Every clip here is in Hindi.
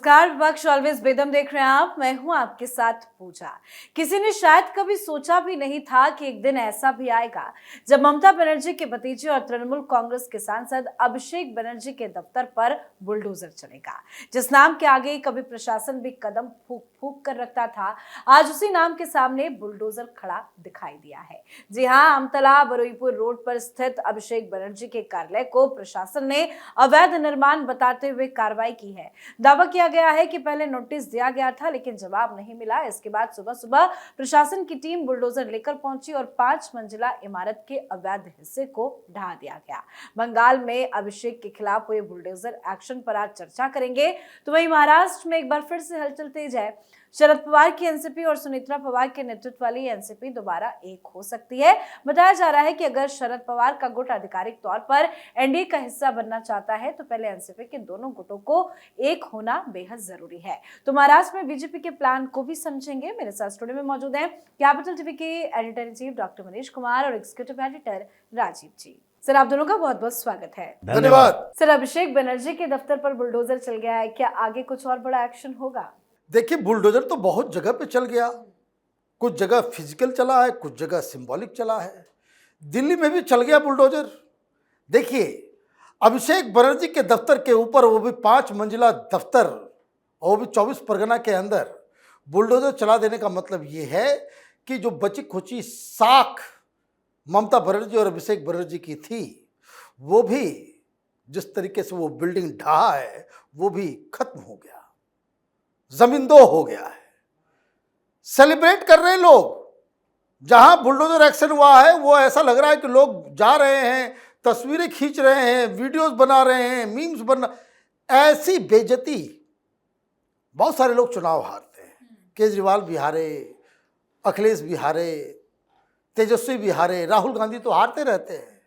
नमस्कार, वक्श ऑलवेज बेदम देख रहे हैं आप। मैं हूं आपके साथ पूजा। किसी ने शायद कभी सोचा भी नहीं था कि एक दिन ऐसा भी आएगा जब ममता बनर्जी के भतीजे और तृणमूल कांग्रेस के सांसद अभिषेक बनर्जी के दफ्तर पर बुलडोजर चलेगा। जिस नाम के आगे कभी प्रशासन भी कदम फूंक फूंक कर रखता था, आज उसी नाम के सामने बुलडोजर खड़ा दिखाई दिया है। जी हाँ, अमतला बरुईपुर रोड पर स्थित अभिषेक बनर्जी के कार्यालय को प्रशासन ने अवैध निर्माण बताते हुए कार्रवाई की है। दावा किया गया है कि पहले नोटिस दिया गया था, लेकिन जवाब नहीं मिला। इसके बाद सुबह सुबह प्रशासन की टीम बुलडोजर लेकर पहुंची और 5 मंजिला इमारत के अवैध हिस्से को ढा दिया गया। बंगाल में अभिषेक के खिलाफ हुए बुलडोजर एक्शन पर आज चर्चा करेंगे, तो वहीं महाराष्ट्र में एक बार फिर से हलचल तेज है। शरद पवार की एनसीपी और सुनेत्रा पवार के नेतृत्व वाली एनसीपी दोबारा एक हो सकती है। बताया जा रहा है कि अगर शरद पवार का गुट आधिकारिक तौर पर एनडीए का हिस्सा बनना चाहता है, तो पहले एनसीपी के दोनों गुटों को एक होना बेहद जरूरी है। तो महाराष्ट्र में बीजेपी के प्लान को भी समझेंगे। मेरे साथ स्टूडियो में मौजूद हैं कैपिटल टीवी के editor in chief doctor Manish Kumar और एग्जीक्यूटिव एडिटर राजीव जी। सर, आप दोनों का बहुत बहुत स्वागत है। धन्यवाद। सर, अभिषेक बनर्जी के दफ्तर पर बुलडोजर चल गया है, क्या आगे कुछ और बड़ा एक्शन होगा? देखिए, बुलडोजर तो बहुत जगह पे चल गया। कुछ जगह फिजिकल चला है, कुछ जगह सिंबॉलिक चला है। दिल्ली में भी चल गया बुलडोजर। देखिए, अभिषेक बनर्जी के दफ्तर के ऊपर, वो भी 5 मंजिला दफ्तर, और वो भी 24 परगना के अंदर बुलडोजर चला देने का मतलब ये है कि जो बची खुची साख ममता बनर्जी और अभिषेक बनर्जी की थी, वो भी जिस तरीके से वो बिल्डिंग ढहा है, वो भी खत्म हो गया, जमींदो हो गया है। सेलिब्रेट कर रहे हैं लोग। जहां बुलडोजर एक्शन हुआ है, वो ऐसा लग रहा है कि लोग जा रहे हैं, तस्वीरें खींच रहे हैं, वीडियोस बना रहे हैं, मीम्स बना। ऐसी बेइज्जती। बहुत सारे लोग चुनाव हारते हैं। केजरीवाल भी हारे, अखिलेश भी हारे, तेजस्वी भी हारे, राहुल गांधी तो हारते रहते हैं।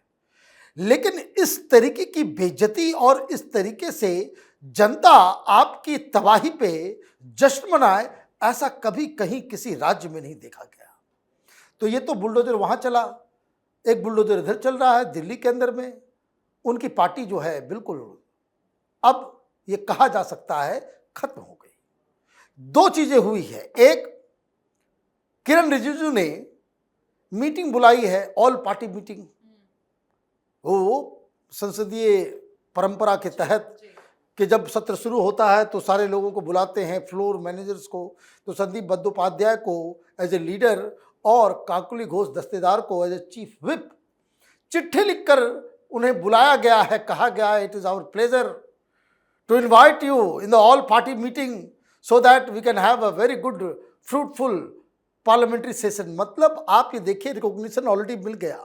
लेकिन इस तरीके की बेइज्जती और इस तरीके से जनता आपकी तबाही पे जश्न मनाए, ऐसा कभी कहीं किसी राज्य में नहीं देखा गया। तो ये तो बुलडोजर वहां चला, एक बुलडोजर इधर चल रहा है दिल्ली के अंदर में। उनकी पार्टी जो है बिल्कुल, अब ये कहा जा सकता है, खत्म हो गई। 2 चीजें हुई है। एक, किरण रिजिजू ने मीटिंग बुलाई है, ऑल पार्टी मीटिंग। वो संसदीय परंपरा के तहत कि जब सत्र शुरू होता है तो सारे लोगों को बुलाते हैं, फ्लोर मैनेजर्स को। तो संदीप बंदोपाध्याय को एज ए लीडर और काकुली घोष दस्तेदार को एज ए चीफ व्हिप चिट्ठी लिखकर उन्हें बुलाया गया है। कहा गया है, it is our pleasure to invite you in the all party meeting so that we can have a very good fruitful parliamentary session. मतलब आप ये देखिए, रिकॉग्निशन ऑलरेडी मिल गया।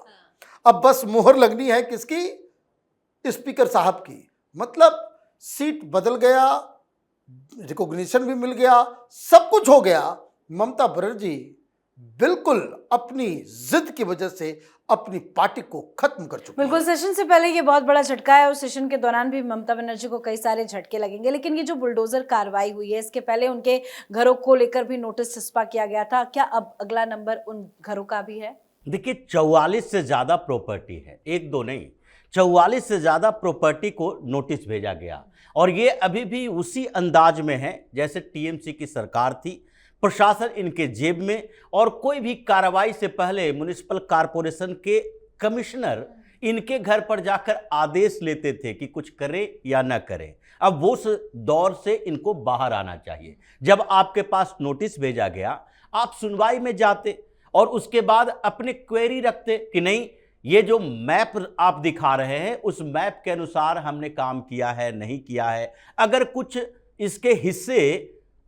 अब बस मुहर लगनी है किसकी? स्पीकर साहब की। मतलब सीट बदल गया, रिकॉग्निशन भी मिल गया, सब कुछ हो गया। ममता बनर्जी बिल्कुल अपनी जिद की वजह से अपनी पार्टी को खत्म कर चुकी है। बिल्कुल, सेशन से पहले ये बहुत बड़ा झटका है और सेशन के दौरान भी ममता बनर्जी को कई सारे झटके लगेंगे। लेकिन ये जो बुलडोजर कार्रवाई हुई है, इसके पहले उनके घरों को लेकर भी नोटिस छिपा किया गया था। क्या अब अगला नंबर उन घरों का भी है? देखिए, 44 से ज़्यादा प्रॉपर्टी है, 1-2 नहीं, 44 से ज़्यादा प्रॉपर्टी को नोटिस भेजा गया। और ये अभी भी उसी अंदाज में है जैसे टीएमसी की सरकार थी। प्रशासन इनके जेब में, और कोई भी कार्रवाई से पहले म्युनिसिपल कॉरपोरेशन के कमिश्नर इनके घर पर जाकर आदेश लेते थे कि कुछ करें या न करें। अब वो उस दौर से इनको बाहर आना चाहिए। जब आपके पास नोटिस भेजा गया, आप सुनवाई में जाते और उसके बाद अपने क्वेरी रखते कि नहीं, ये जो मैप आप दिखा रहे हैं, उस मैप के अनुसार हमने काम किया है, नहीं किया है। अगर कुछ इसके हिस्से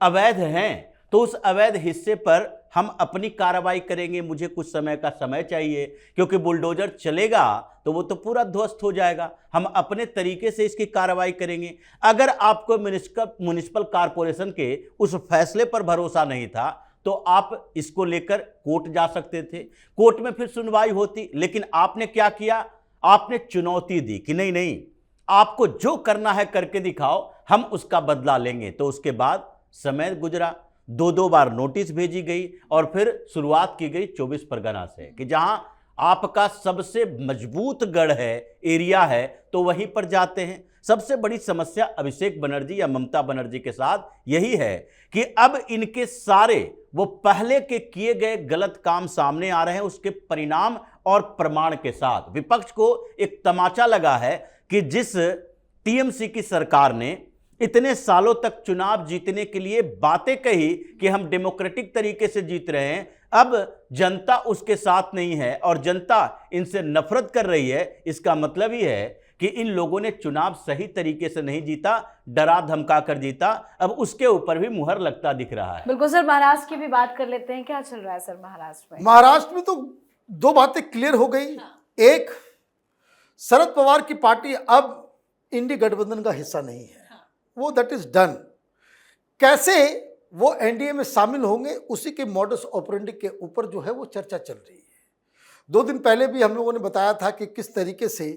अवैध हैं तो उस अवैध हिस्से पर हम अपनी कार्रवाई करेंगे। मुझे कुछ समय का समय चाहिए, क्योंकि बुलडोजर चलेगा तो वो तो पूरा ध्वस्त हो जाएगा। हम अपने तरीके से इसकी कार्रवाई करेंगे। अगर आपको म्युनिसिपल कॉरपोरेशन के उस फैसले पर भरोसा नहीं था तो आप इसको लेकर कोर्ट जा सकते थे, कोर्ट में फिर सुनवाई होती। लेकिन आपने क्या किया? आपने चुनौती दी कि नहीं नहीं, आपको जो करना है करके दिखाओ, हम उसका बदला लेंगे। तो उसके बाद समय गुजरा, 2-2 बार नोटिस भेजी गई और फिर शुरुआत की गई 24 परगना से कि जहां आपका सबसे मजबूत गढ़ है, एरिया है, तो वहीं पर जाते हैं। सबसे बड़ी समस्या अभिषेक बनर्जी या ममता बनर्जी के साथ यही है कि अब इनके सारे वो पहले के किए गए गलत काम सामने आ रहे हैं, उसके परिणाम और प्रमाण के साथ। विपक्ष को एक तमाचा लगा है कि जिस टीएमसी की सरकार ने इतने सालों तक चुनाव जीतने के लिए बातें कही कि हम डेमोक्रेटिक तरीके से जीत रहे हैं, अब जनता उसके साथ नहीं है और जनता इनसे नफरत कर रही है। इसका मतलब ही है कि इन लोगों ने चुनाव सही तरीके से नहीं जीता, डरा धमका कर जीता। अब उसके ऊपर भी मुहर लगता दिख रहा है। बिल्कुल सर, महाराष्ट्र की भी बात कर लेते हैं। क्या चल रहा है सर महाराष्ट्र में? महाराष्ट्र में तो दो बातें क्लियर हो गई। एक, शरद पवार की पार्टी अब इंडी गठबंधन का हिस्सा नहीं है, वो दैट इज डन। कैसे वो एनडीए में शामिल होंगे, उसी के मॉडस ऑपरेंडी के ऊपर जो है वो चर्चा चल रही है। 2 दिन पहले भी हम लोगों ने बताया था कि किस तरीके से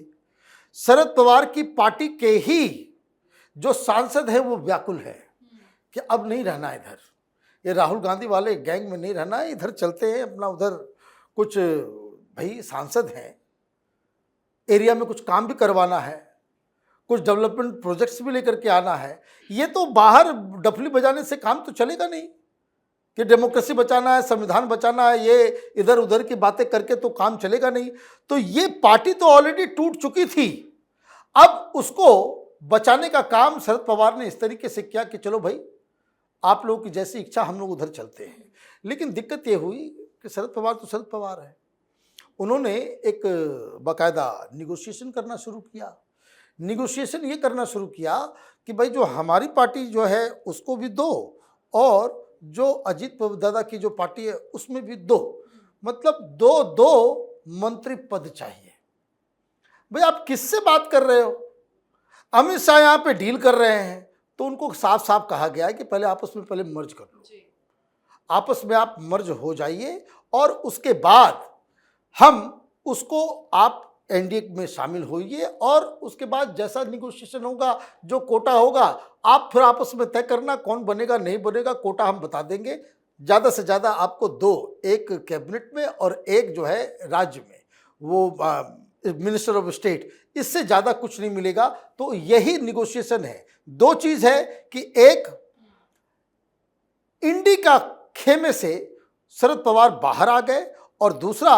शरद पवार की पार्टी के ही जो सांसद है वो व्याकुल है कि अब नहीं रहना इधर, ये राहुल गांधी वाले गैंग में नहीं रहना है, इधर चलते हैं अपना। उधर कुछ भाई सांसद हैं, एरिया में कुछ काम भी करवाना है, कुछ डेवलपमेंट प्रोजेक्ट्स भी लेकर के आना है। ये तो बाहर डफली बजाने से काम तो चलेगा नहीं कि डेमोक्रेसी बचाना है, संविधान बचाना है, ये इधर उधर की बातें करके तो काम चलेगा नहीं। तो ये पार्टी तो ऑलरेडी टूट चुकी थी, अब उसको बचाने का काम शरद पवार ने इस तरीके से किया कि चलो भाई आप लोगों की जैसी इच्छा, हम लोग उधर चलते हैं। लेकिन दिक्कत ये हुई कि शरद पवार तो शरद पवार है, उन्होंने एक बाकायदा निगोशिएशन करना शुरू किया। निगोशिएशन ये करना शुरू किया कि भाई जो हमारी पार्टी जो है उसको भी दो और जो अजीत दादा की जो पार्टी है उसमें भी दो, मतलब 2-2 मंत्री पद चाहिए। भाई आप किससे बात कर रहे हो? अमित शाह यहाँ पे डील कर रहे हैं, तो उनको साफ साफ कहा गया है कि पहले आपस में पहले मर्ज कर लो, आपस में आप मर्ज हो जाइए और उसके बाद हम उसको आप एनडीए में शामिल होइए और उसके बाद जैसा निगोशिएशन होगा, जो कोटा होगा, आप फिर आपस में तय करना कौन बनेगा नहीं बनेगा, कोटा हम बता देंगे। ज़्यादा से ज़्यादा आपको 2, एक कैबिनेट में और एक जो है राज्य में, वो मिनिस्टर ऑफ स्टेट, इससे ज़्यादा कुछ नहीं मिलेगा। तो यही निगोशिएशन है। 2 चीज़ है कि एक, इंडी का खेमे से शरद पवार बाहर आ गए और दूसरा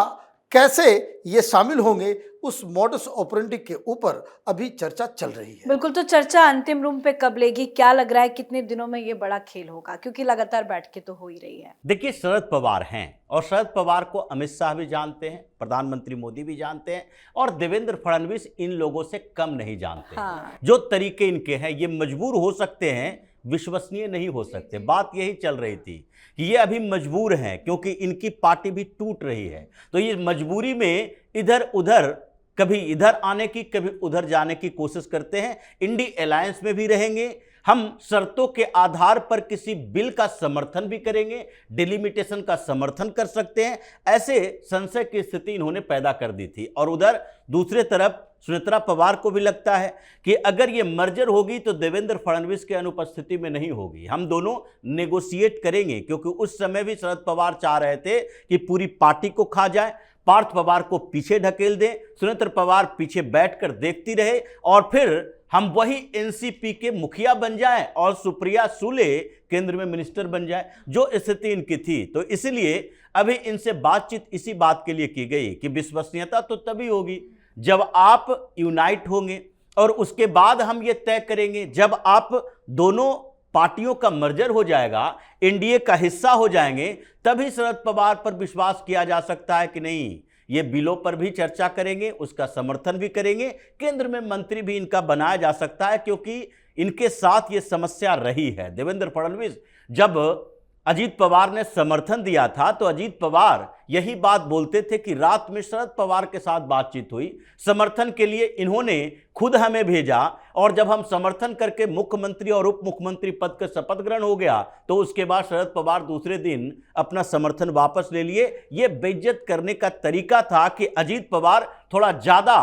कैसे ये शामिल होंगे उस मॉडस ऑपरेंडी के ऊपर अभी चर्चा चल रही है। बिल्कुल, तो चर्चा अंतिम रूप पे कब लेगी? क्या लग रहा है कितने दिनों में ये बड़ा खेल होगा? क्योंकि लगातार बैठकें तो हो ही रही है। देखिए, शरद पवार हैं और शरद पवार को अमित शाह भी जानते हैं, प्रधानमंत्री मोदी भी जानते हैं और देवेंद्र फडणवीस इन लोगों से कम नहीं जानते। हाँ। जो तरीके इनके हैं, ये मजबूर हो सकते हैं, विश्वसनीय नहीं हो सकते। बात यही चल रही थी कि ये अभी मजबूर हैं क्योंकि इनकी पार्टी भी टूट रही है। तो ये मजबूरी में इधर उधर, कभी इधर आने की कभी उधर जाने की कोशिश करते हैं। इंडी अलायंस में भी रहेंगे, हम शर्तों के आधार पर किसी बिल का समर्थन भी करेंगे, डिलिमिटेशन का समर्थन कर सकते हैं, ऐसे संशय की स्थिति इन्होंने पैदा कर दी थी। और उधर दूसरे तरफ सुनेत्रा पवार को भी लगता है कि अगर ये मर्जर होगी तो देवेंद्र फडणवीस के अनुपस्थिति में नहीं होगी, हम दोनों नेगोशिएट करेंगे। क्योंकि उस समय भी शरद पवार चाह रहे थे कि पूरी पार्टी को खा जाए, पार्थ पवार को पीछे ढकेल दें, सुनेत्र पवार पीछे बैठकर देखती रहे और फिर हम वही एनसीपी के मुखिया बन जाएं और सुप्रिया सुले केंद्र में मिनिस्टर बन जाए, जो स्थिति इनकी थी। तो इसलिए अभी इनसे बातचीत इसी बात के लिए की गई कि विश्वसनीयता तो तभी होगी जब आप यूनाइट होंगे और उसके बाद हम ये तय करेंगे जब आप दोनों पार्टियों का मर्जर हो जाएगा, एनडीए का हिस्सा हो जाएंगे, तभी शरद पवार पर विश्वास किया जा सकता है कि नहीं ये बिलों पर भी चर्चा करेंगे, उसका समर्थन भी करेंगे, केंद्र में मंत्री भी इनका बनाया जा सकता है। क्योंकि इनके साथ ये समस्या रही है। देवेंद्र फडणवीस जब अजीत पवार ने समर्थन दिया था तो अजीत पवार यही बात बोलते थे कि रात में शरद पवार के साथ बातचीत हुई, समर्थन के लिए इन्होंने खुद हमें भेजा और जब हम समर्थन करके मुख्यमंत्री और उप मुख्यमंत्री पद का शपथ ग्रहण हो गया तो उसके बाद शरद पवार दूसरे दिन अपना समर्थन वापस ले लिए। ये बेइज्जत करने का तरीका था कि अजीत पवार थोड़ा ज्यादा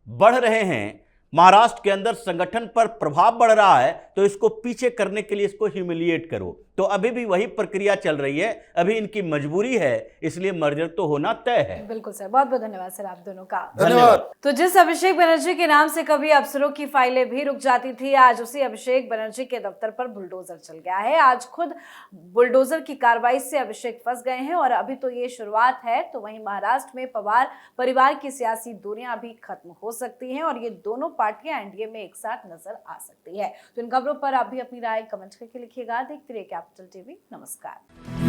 बढ़ रहे हैं, महाराष्ट्र के अंदर संगठन पर प्रभाव बढ़ रहा है, तो इसको पीछे करने के लिए इसको ह्यूमिलिएट करो। तो तो अभी भी वही प्रक्रिया चल रही है, अभी इनकी मजबूरी है, इसलिए मर्जर तो होना तय है। बिल्कुल सर, बहुत बहुत धन्यवाद सर आप दोनों का। धन्यवाद। तो जिस अभिषेक बनर्जी के नाम से कभी अफसरों की फाइलें भी रुक जाती थी, आज उसी अभिषेक बनर्जी के दफ्तर पर बुलडोजर चल गया है। आज खुद बुलडोजर की कार्रवाई से अभिषेक फंस गए हैं और अभी तो ये शुरुआत है। तो वहीं महाराष्ट्र में पवार परिवार की सियासी दूरियां भी खत्म हो सकती हैं और ये दोनों पार्टियां एनडीए में एक साथ नजर आ सकती है। तो इन खबरों पर आप भी अपनी राय कमेंट करके लिखिएगा। देखते रहिए कैपिटल टीवी। नमस्कार।